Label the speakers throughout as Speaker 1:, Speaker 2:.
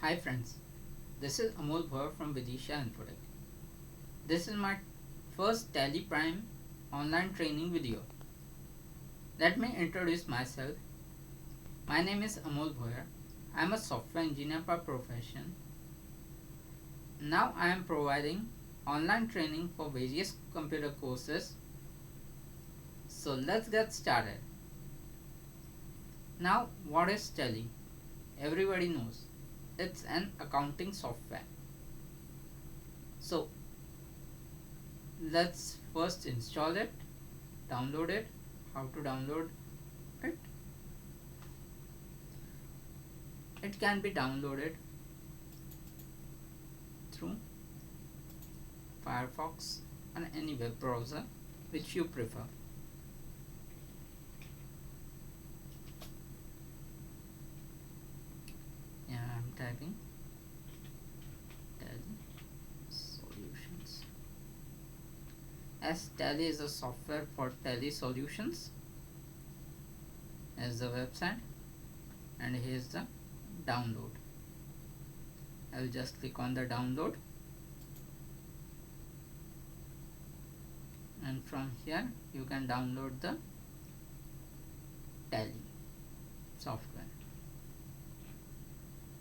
Speaker 1: Hi friends, this is Amol Bhaur from Vidisha Infotech. This is my first Tally Prime online training video. Let me introduce myself. My name is Amol Bhaur. I am a software engineer by profession. Now I am providing online training for various computer courses. So let's get started. Now what is Tally? Everybody knows. It's an accounting software. So let's first install it, download it. How to download it? It can be downloaded through Firefox and any web browser which you prefer. Yeah, I'm typing Tally Solutions. As Tally is a software for Tally Solutions, as the website, and here's the download. I will just click on the download, and from here you can download the Tally software.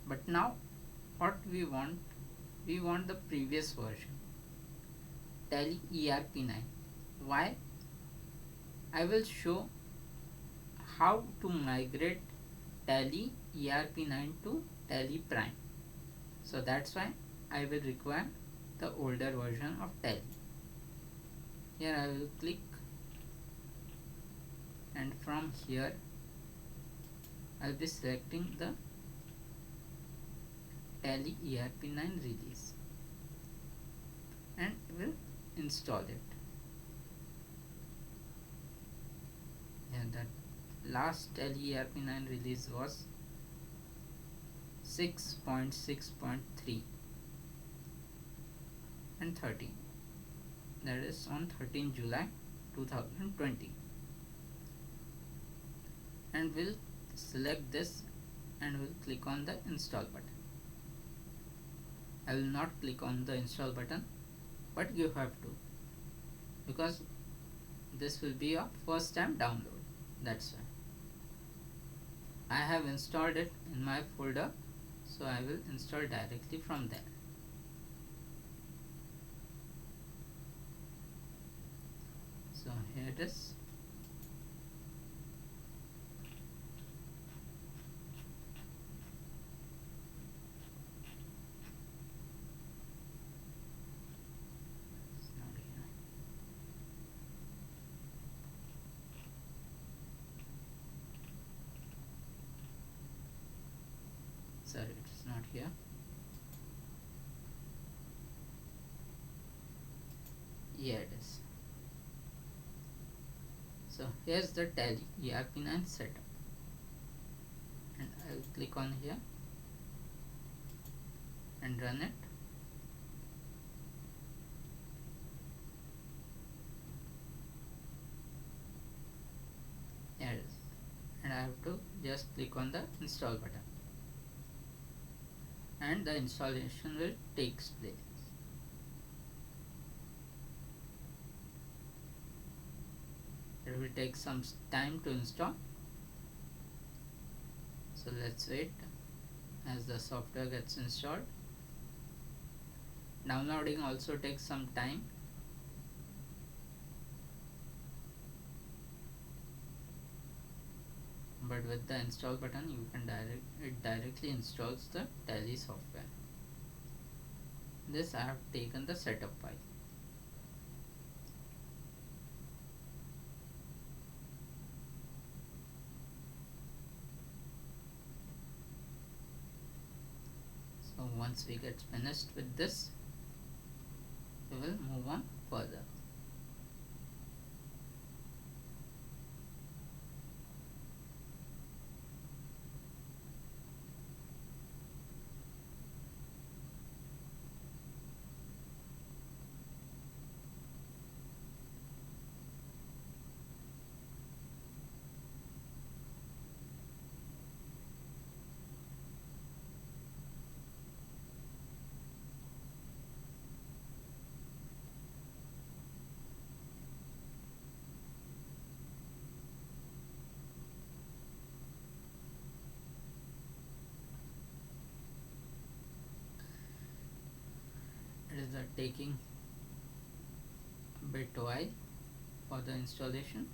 Speaker 1: But now what we want the previous version, Tally ERP9. Why? I will show how to migrate Tally ERP9 to Tally Prime. So that's why I will require the older version of Tally. Here I will click, and from here I'll be selecting the Tally ERP9 release and will install it. And that last Tally ERP9 release was 6.6.3 and 13. That is on 13 July 2020. And we'll select this and we'll click on the install button. I will not click on the install button, but you have to, because this will be your first time download. That's why I have installed it in my folder, so I will install directly from there. So here it is. Sorry, it is not here. Here it is. So here's the Tally ERP9 setup, and I will click on here and run it. Here it is, and I have to just click on the install button, and the installation will take place. It will take some time to install, so let's wait as the software gets installed. Downloading also takes some time. But with the install button you can directly installs the Tally software. This I have taken the setup file. So once we get finished with this, we will move on further. is taking a bit while for the installation.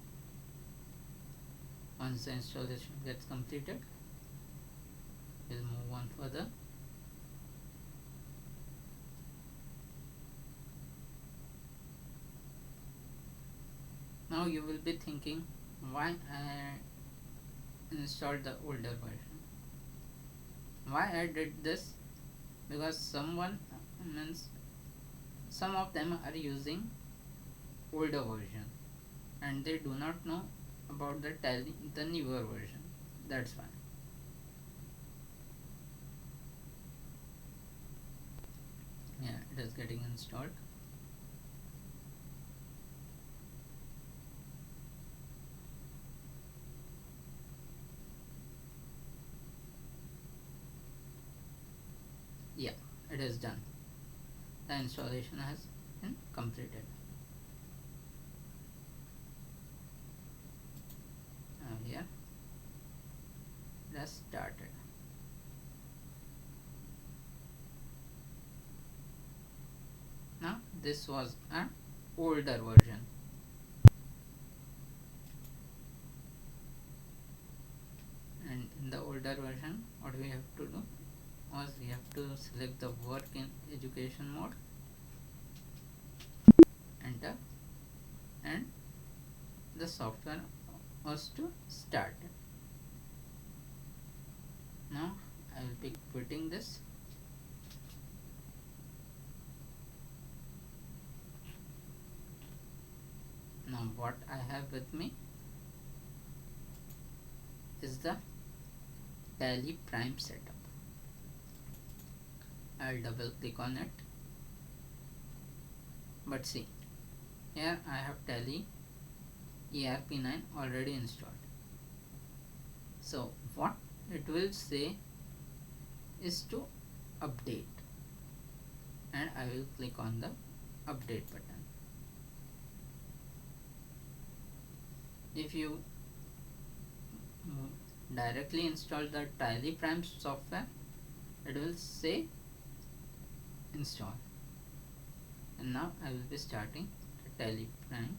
Speaker 1: Once the installation gets completed, we'll move on further. Now you will be thinking, why I installed the older version? Why I did this? Because some of them are using older version and they do not know about the newer version. That's why. Yeah, it is getting installed. Yeah, it is done. The installation has been completed. Now here it has started. Now this was an older version. And in the older version, what we have to do was we have to select the work in education mode, enter, and the software was to start. Now I will be quitting this. Now what I have with me is the Tally Prime setup. I'll double click on it. But see, here I have Tally ERP9 already installed. So what it will say is to update, and I will click on the update button. If you directly install the Tally Prime software, it will say install. And now I will be starting the Tally Prime.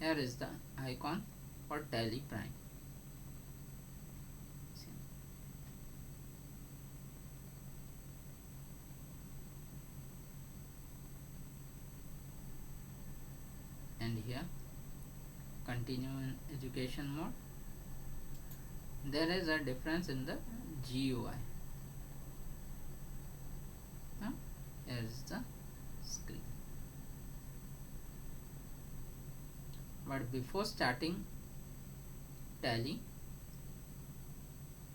Speaker 1: Here is the icon for Tally Prime. And here continue in education mode. There is a difference in the GUI. Here is the screen. But before starting Tally,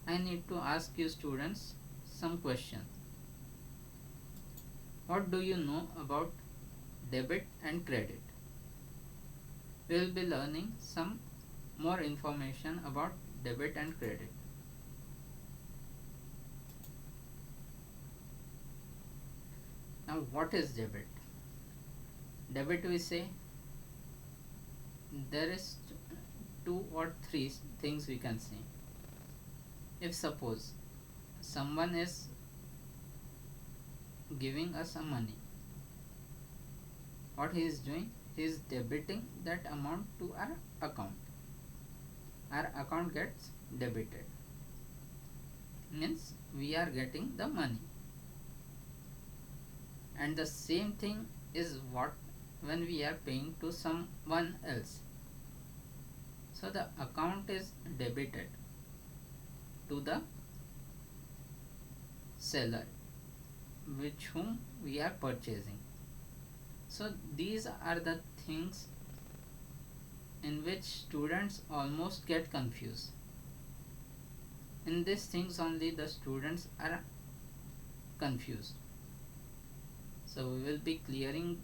Speaker 1: I need to ask you students some questions. What do you know about debit and credit? We will be learning some more information about debit and credit. Now what is debit? Debit, we say there is two or three things we can say. If suppose someone is giving us some money, what he is doing, he is debiting that amount to our account. Our account gets debited, means we are getting the money. And the same thing is what when we are paying to someone else. So the account is debited to the seller which whom we are purchasing. So these are the things in which students almost get confused. In these things only the students are confused. So we will be clearing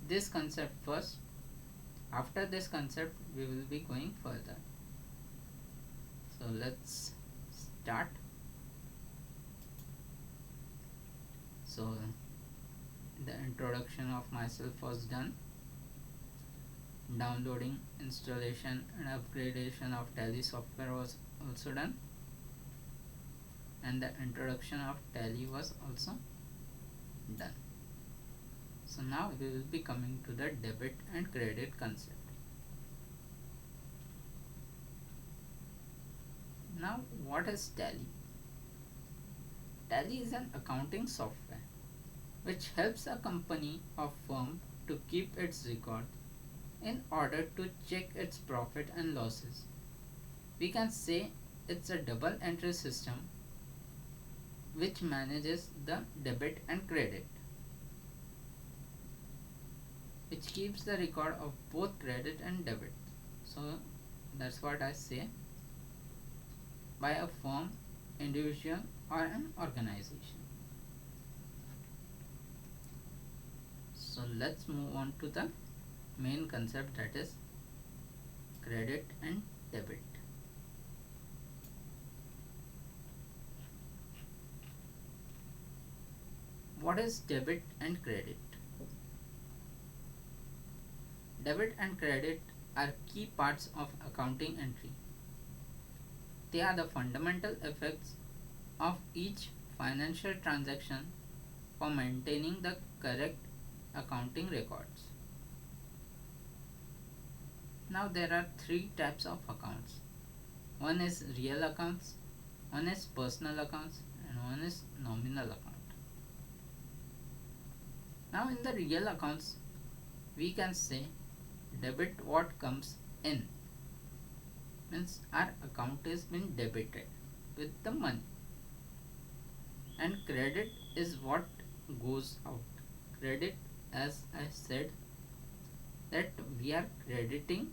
Speaker 1: this concept first. After this concept we will be going further. So let's start. So the introduction of myself was done. Downloading, installation and upgradation of Tally software was also done. And the introduction of Tally was also Done. So now we will be coming to the debit and credit concept. Now, what is Tally? Tally is an accounting software which helps a company or firm to keep its record in order to check its profit and losses. We can say it's a double entry system which manages the debit and credit, which keeps the record of both credit and debit. So that's what I say, by a firm, individual, or an organization. So let's move on to the main concept, that is credit and debit. What is debit and credit? Debit and credit are key parts of accounting entry. They are the fundamental effects of each financial transaction for maintaining the correct accounting records. Now there are three types of accounts. One is real accounts, one is personal accounts, and one is nominal account. Now in the real accounts, we can say debit what comes in, means our account is been debited with the money, and credit is what goes out. Credit, as I said, that we are crediting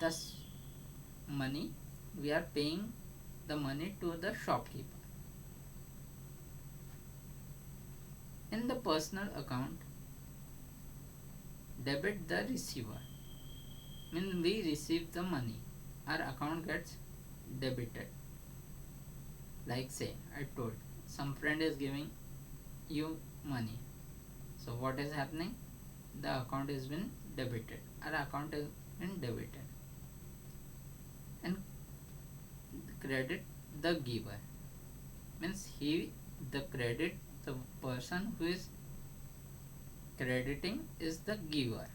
Speaker 1: the money, we are paying the money to the shopkeeper. In the personal account, debit the receiver, means we receive the money, our account gets debited. Like say I told, some friend is giving you money, so what is happening, the account has been debited, our account has been debited. And credit the giver, means the credit, the person who is crediting is the giver.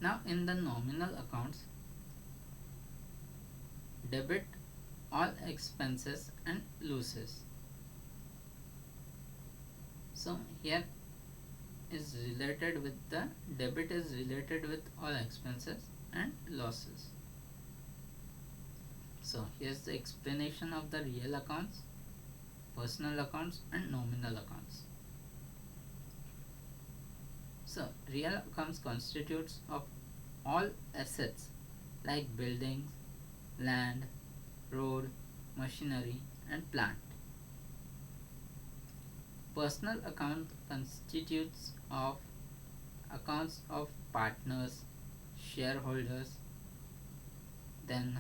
Speaker 1: Now in the nominal accounts, debit all expenses and losses. So here is related with the debit is related with all expenses and losses. So here's the explanation of the real accounts, personal accounts, and nominal accounts. So real accounts constitutes of all assets like buildings, land, road, machinery, and plant. Personal account constitutes of accounts of partners, shareholders, then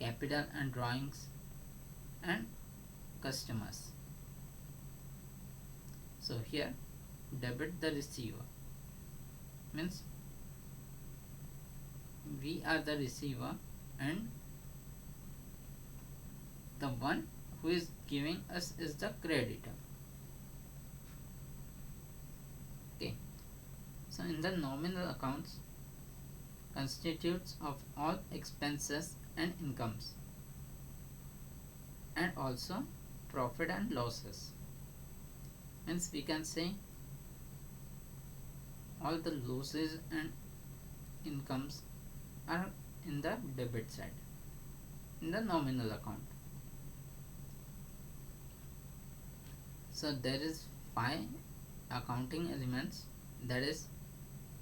Speaker 1: capital and drawings, and customers. So here debit the receiver, means we are the receiver and the one who is giving us is the creditor. Okay, so in the nominal accounts constitutes of all expenses and incomes, and also profit and losses, means we can say all the losses and incomes are in the debit side in the nominal account. So there is 5 accounting elements, that is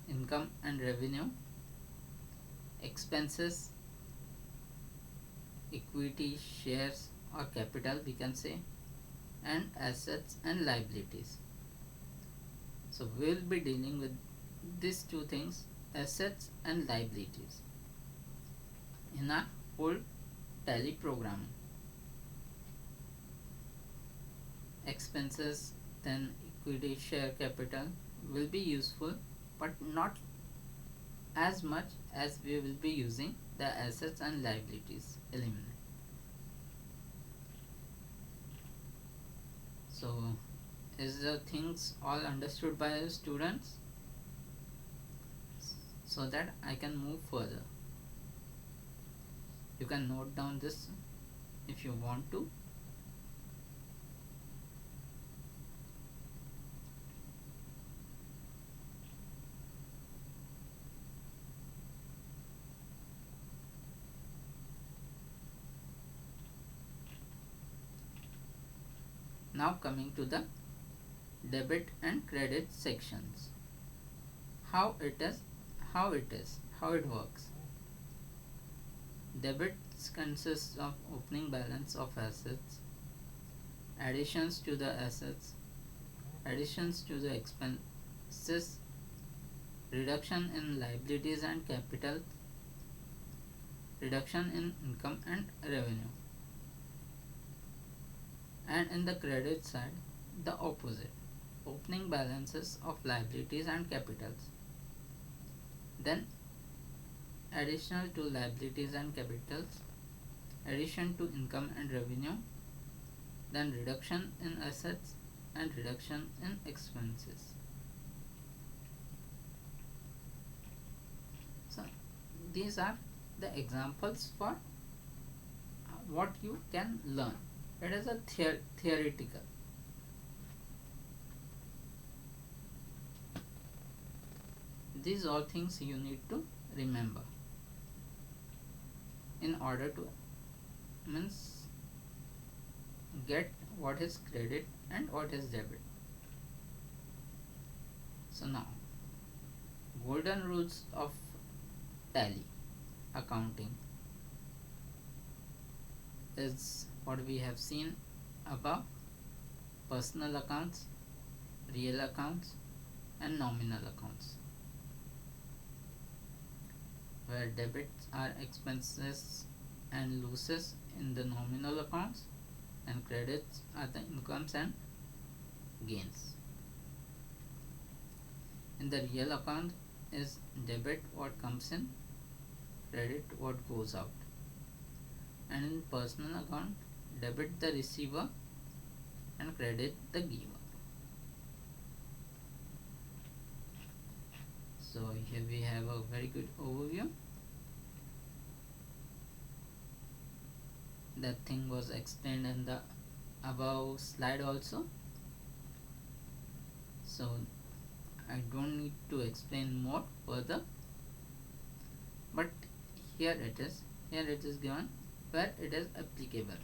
Speaker 1: income and revenue, expenses, equity, shares or capital we can say, and assets and liabilities. So we will be dealing with these two things, assets and liabilities, in our whole Tally programming. Expenses, then equity, share, capital will be useful but not as much as we will be using the assets and liabilities element. So, is the things all understood by the students, so that I can move further? You can note down this if you want to. Now coming to the debit and credit sections. How it is, how it works. Debits consists of opening balance of assets, additions to the assets, additions to the expenses, reduction in liabilities and capital, reduction in income and revenue. And in the credit side, the opposite, opening balances of liabilities and capitals, then additional to liabilities and capitals, addition to income and revenue, then reduction in assets and reduction in expenses. So these are the examples for what you can learn. It is a theoretical. These all things you need to remember in order to get what is credit and what is debit. So now, golden rules of tally accounting is what we have seen above: personal accounts, real accounts, and nominal accounts, where debits are expenses and losses in the nominal accounts, and credits are the incomes and gains. In the real account is debit what comes in, credit what goes out. And in personal account, debit the receiver and credit the giver. So here we have a very good overview. That thing was explained in the above slide also, so I don't need to explain more further, but here it is given where it is applicable: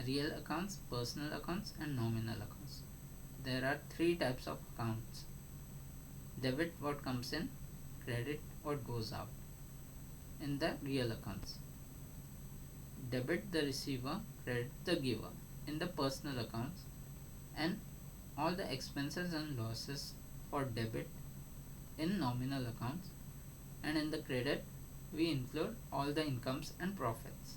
Speaker 1: real accounts, personal accounts, and nominal accounts. There are three types of accounts: debit what comes in, credit what goes out. In the real accounts, debit the receiver, credit the giver. In the personal accounts, and all the expenses and losses for debit in nominal accounts, and in the credit we include all the incomes and profits.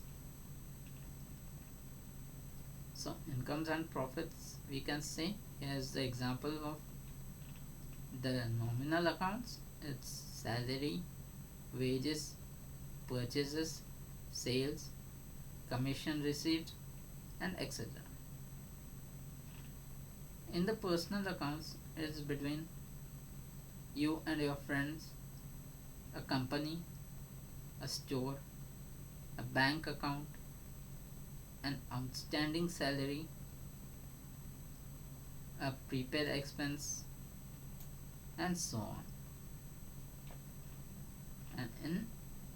Speaker 1: So incomes and profits, we can say, here is the example of the nominal accounts. It's salary, wages, purchases, sales, commission received, and etc. In the personal accounts, it is between you and your friends, a company, a store, a bank account, an outstanding salary, a prepaid expense, and so on. And in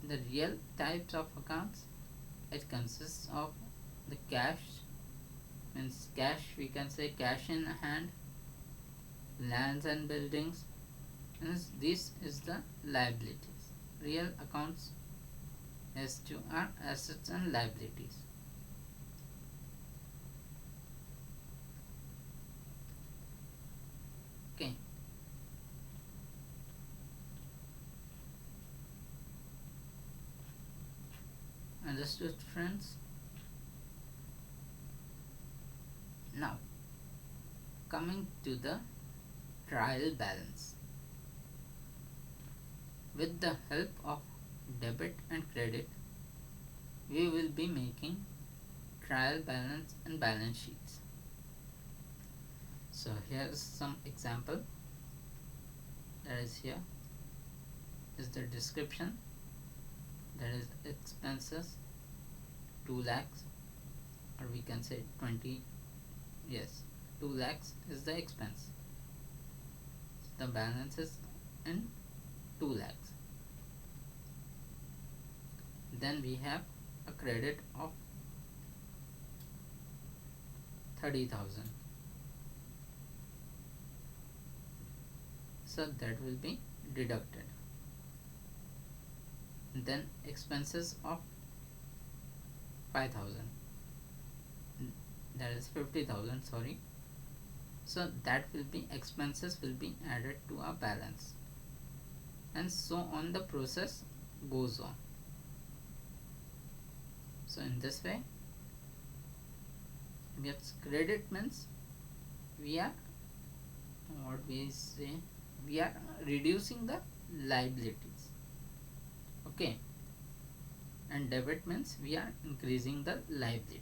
Speaker 1: the real types of accounts, it consists of the cash, means cash, we can say cash in hand, lands and buildings, and this is the liabilities. Real accounts has to are assets and liabilities. Okay. Understood, friends? Now, coming to the trial balance. With the help of debit and credit, we will be making trial balance and balance sheets. So here's some example. That is, here is the description. That is expenses 2 lakhs, or we can say 20. Yes, 2 lakhs is the expense. The balance is in 2 lakhs. Then we have a credit of 30,000. So that will be deducted. Then expenses of 5,000. That is 50,000, sorry. So that will be, expenses will be added to our balance, and so on the process goes on. So in this way, yes, credit means we are, what we say, we are reducing the liabilities, okay, and debit means we are increasing the liability.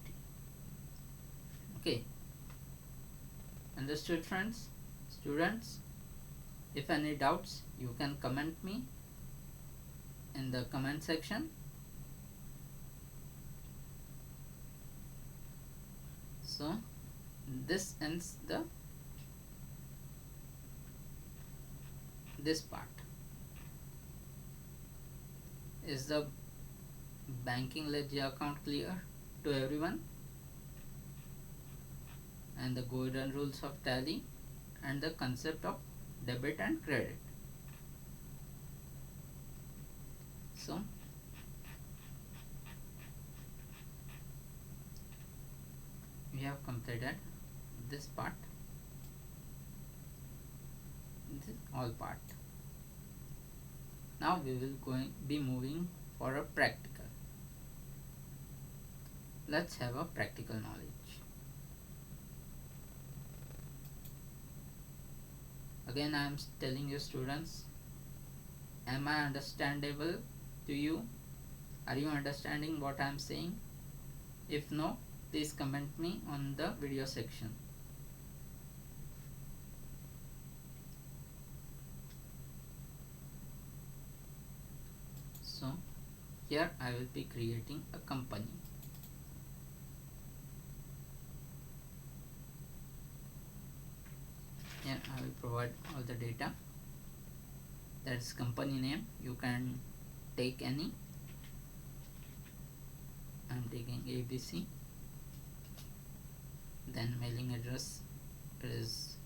Speaker 1: Okay, understood, friends? Students, if any doubts, you can comment me in the comment section. So this ends this part. Is the banking ledger account clear to everyone? And the golden rules of Tally and the concept of debit and credit. So we have completed this part, this all part. Now we will be moving for a practical. Let's have a practical knowledge. Again, I am telling you, students, am I understandable to you? Are you understanding what I am saying? If no, please comment me on the video section. So here I will be creating a company. Here I will provide all the data. That's company name. You can take any. I am taking ABC. Then mailing address is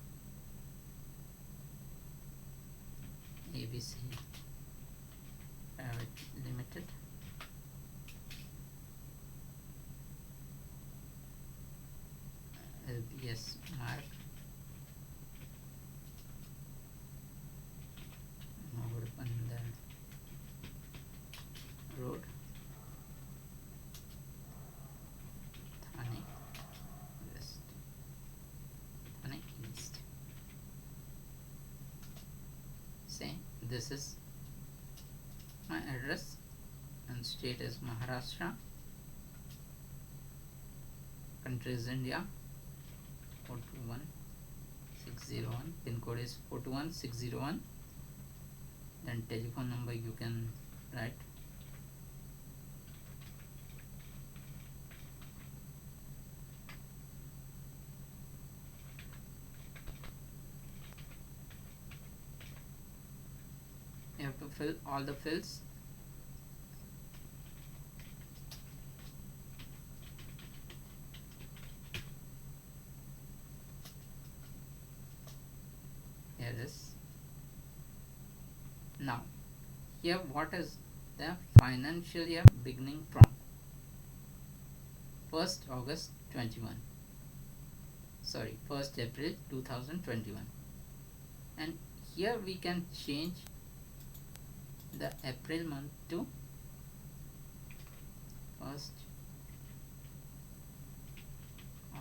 Speaker 1: ABC Private Limited. LBS mark. Road, Thane West, Thane East. Say this is my address, and state is Maharashtra, country is India, 421601, pin code is 421601. Then telephone number you can write. You have to fill all the fields. Here is. Now here what is the financial year beginning from 1st August 21, sorry 1st April 2021, and here we can change the April month to 1st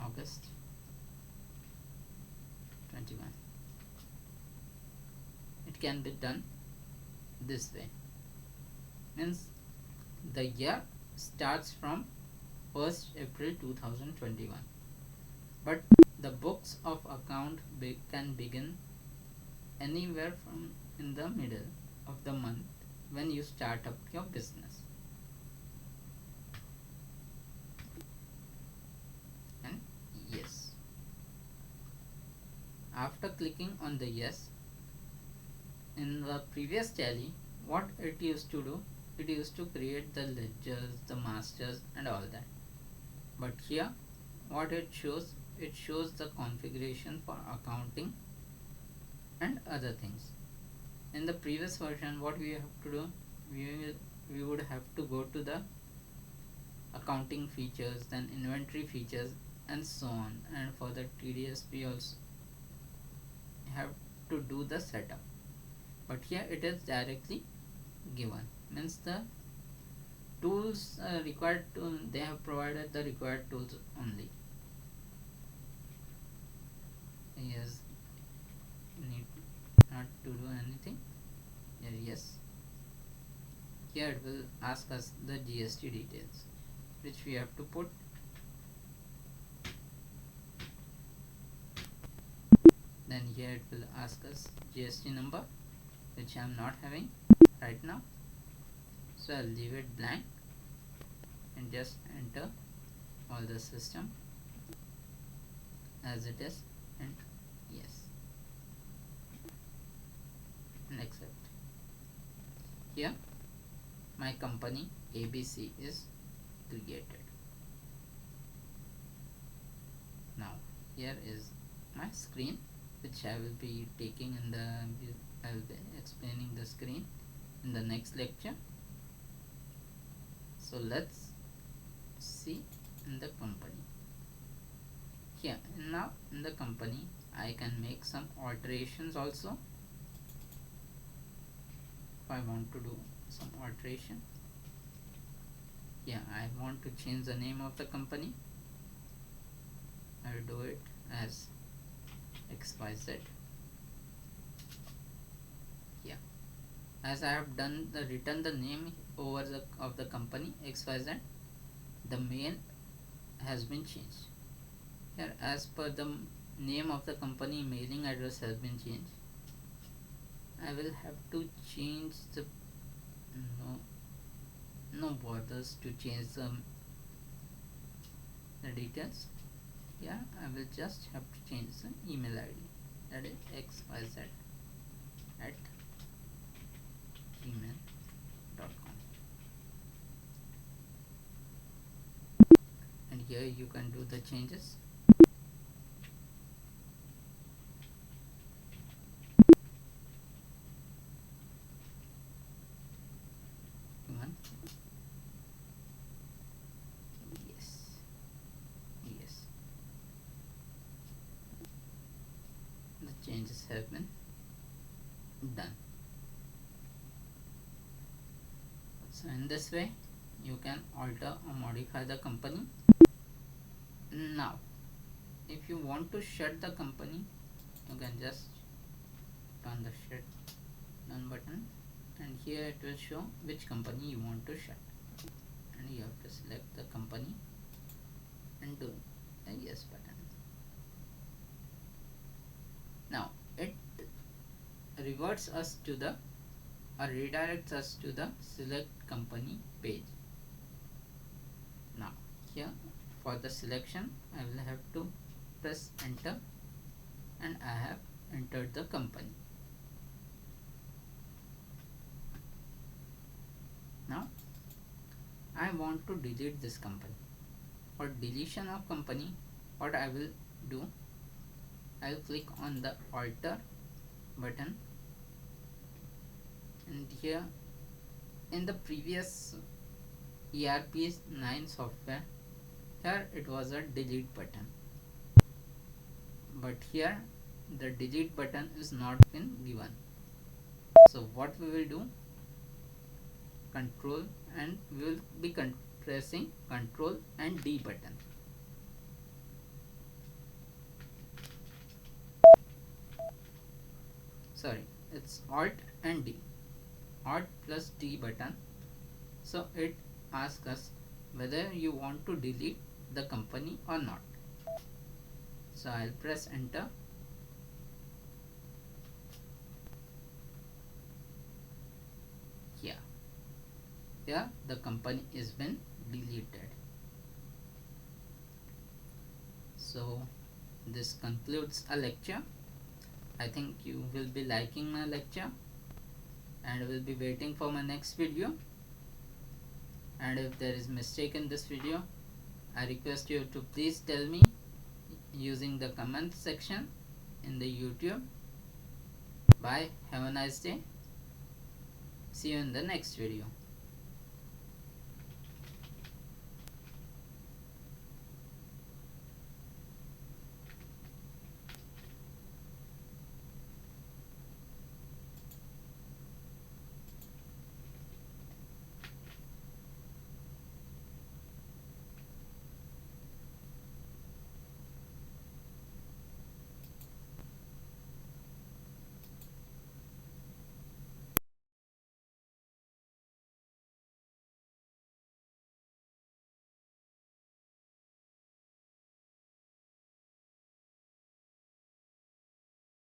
Speaker 1: August 21. It can be done this way. Means the year starts from 1st April 2021, but the books of account can begin anywhere from in the middle of the month when you start up your business. And yes, after clicking on the yes, in the previous Tally, what it used to do, it used to create the ledgers, the masters, and all that. But here, what it shows the configuration for accounting and other things. In the previous version, what we have to do, we would have to go to the accounting features, then inventory features, and so on. And for the TDS, we also have to do the setup. But here it is directly given. Means the tools required to, they have provided the required tools only. Yes, need not to do anything. Yes, here it will ask us the GST details, which we have to put. Then here it will ask us GST number, which I am not having right now, so I'll leave it blank and just enter all the system as it is, and yes, and accept. Here my company ABC is created. Now here is my screen, which I will be taking in the, I will be explaining the screen in the next lecture. So let's see in the company. Here now in the company, I can make some alterations also. If I want to do some alteration, yeah, I want to change the name of the company. I will do it as XYZ. Yeah, as I have done the written the name over the of the company XYZ, the mail has been changed. Here, as per the name of the company, mailing address has been changed. I will have to change the no bothers to change the details. Yeah, I will just have to change the email ID, that is xyz@gmail.com, and here you can do the changes. Yes, the changes have been done. So in this way you can alter or modify the company. Now if you want to shut the company, you can just turn the shut done button, and here it will show which company you want to shut, and you have to select the company and do the yes button. Now it reverts us to the, or redirects us to the select company page. Now here for the selection, I will have to press enter, and I have entered the company. Now I want to delete this company. For deletion of company, what I will do, I will click on the alter button, and here in the previous ERP 9 software, here it was a delete button, but here the delete button is not been given. So what we will do, control, and we will be pressing control and D button. Sorry, it's alt and D. Alt plus D button. So it asks us whether you want to delete the company or not. So I'll press enter. Yeah, here the company is been deleted. So this concludes a lecture. I think you will be liking my lecture and will be waiting for my next video. And if there is mistake in this video, I request you to please tell me using the comment section in the YouTube. Bye, have a nice day. See you in the next video.